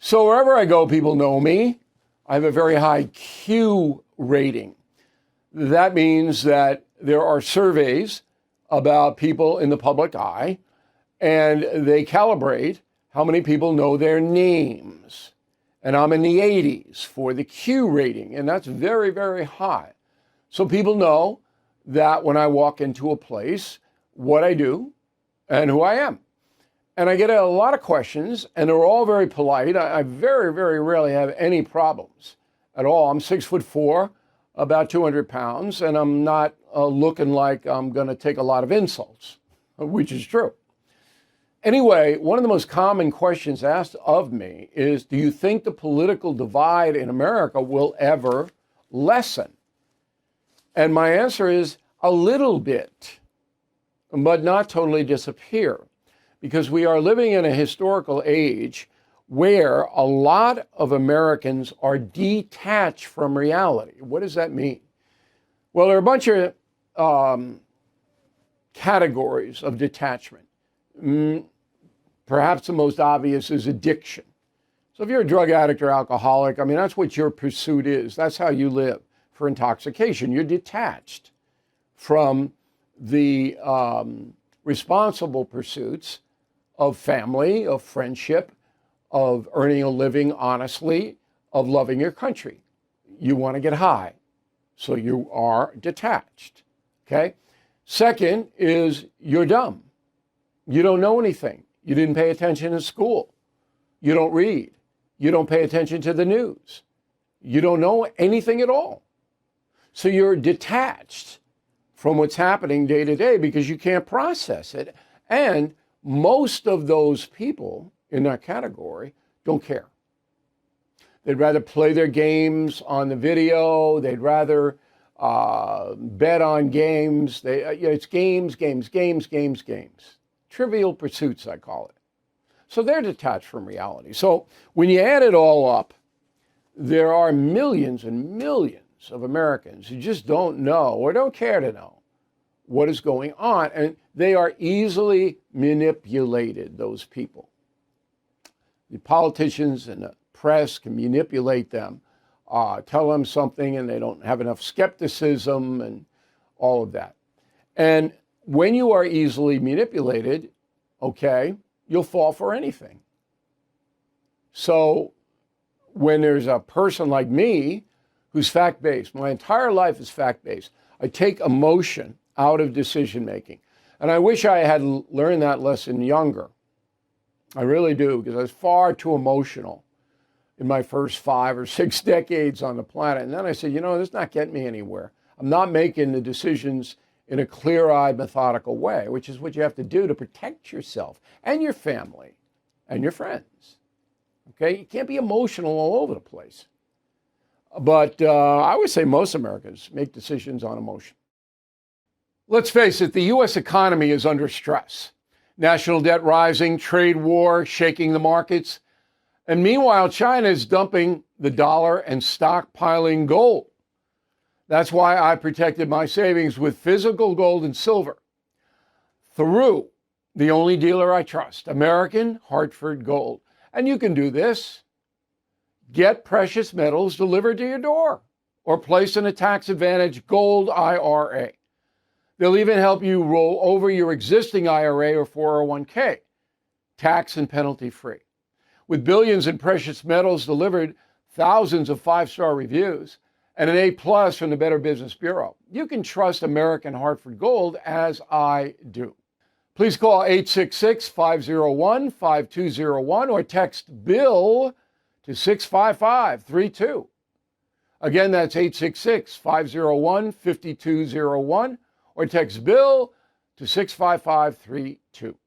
So wherever I go, people know me. I have a very high Q rating. That means that there are surveys about people in the public eye, and they calibrate how many people know their names. And I'm in the 80s for the Q rating, and that's very, very high. So people know that when I walk into a place, what I do and who I am. And I get a lot of questions, and they're all very polite. I very, very rarely have any problems at all. I'm 6'4", about 200 pounds, and I'm not looking like I'm going to take a lot of insults, which is true. Anyway, one of the most common questions asked of me is, do you think the political divide in America will ever lessen? And my answer is a little bit, but not totally disappear, because we are living in a historical age where a lot of Americans are detached from reality. What does that mean? Well, there are a bunch of categories of detachment. Perhaps the most obvious is addiction. So if you're a drug addict or alcoholic, I mean, that's what your pursuit is. That's how you live. For intoxication, you're detached from the responsible pursuits of family, of friendship, of earning a living honestly, of loving your country. You want to get high, so you are detached, okay? Second is you're dumb. You don't know anything. You didn't pay attention in school. You don't read. You don't pay attention to the news. You don't know anything at all. So you're detached from what's happening day to day because you can't process it. And most of those people in that category don't care. They'd rather play their games on the video. They'd rather bet on games. It's games. Trivial pursuits, I call it. So they're detached from reality. So when you add it all up, there are millions and millions of Americans who just don't know or don't care to know what is going on. And they are easily manipulated, those people. The politicians and the press can manipulate them, tell them something, and they don't have enough skepticism and all of that. And when you are easily manipulated, okay, you'll fall for anything. So when there's a person like me who's fact-based, my entire life is fact-based, I take emotion out of decision-making. And I wish I had learned that lesson younger. I really do, because I was far too emotional in my first 5 or 6 decades on the planet. And then I said, this is not getting me anywhere. I'm not making the decisions in a clear-eyed, methodical way, which is what you have to do to protect yourself and your family and your friends. Okay? You can't be emotional all over the place. But I would say most Americans make decisions on emotion. Let's face it, the U.S. economy is under stress. National debt rising, trade war shaking the markets. And meanwhile, China is dumping the dollar and stockpiling gold. That's why I protected my savings with physical gold and silver through the only dealer I trust, American Hartford Gold. And you can do this. Get precious metals delivered to your door or place in a tax-advantaged gold IRA. They'll even help you roll over your existing IRA or 401k, tax and penalty-free. With billions in precious metals delivered, thousands of 5-star reviews, and an A+ from the Better Business Bureau, you can trust American Hartford Gold as I do. Please call 866-501-5201 or text BILL to 65532. Again, that's 866-501-5201 or text BILL to 65532.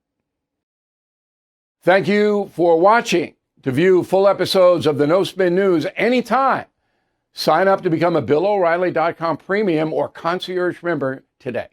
Thank you for watching. To view full episodes of the No Spin News anytime, sign up to become a BillO'Reilly.com premium or concierge member today.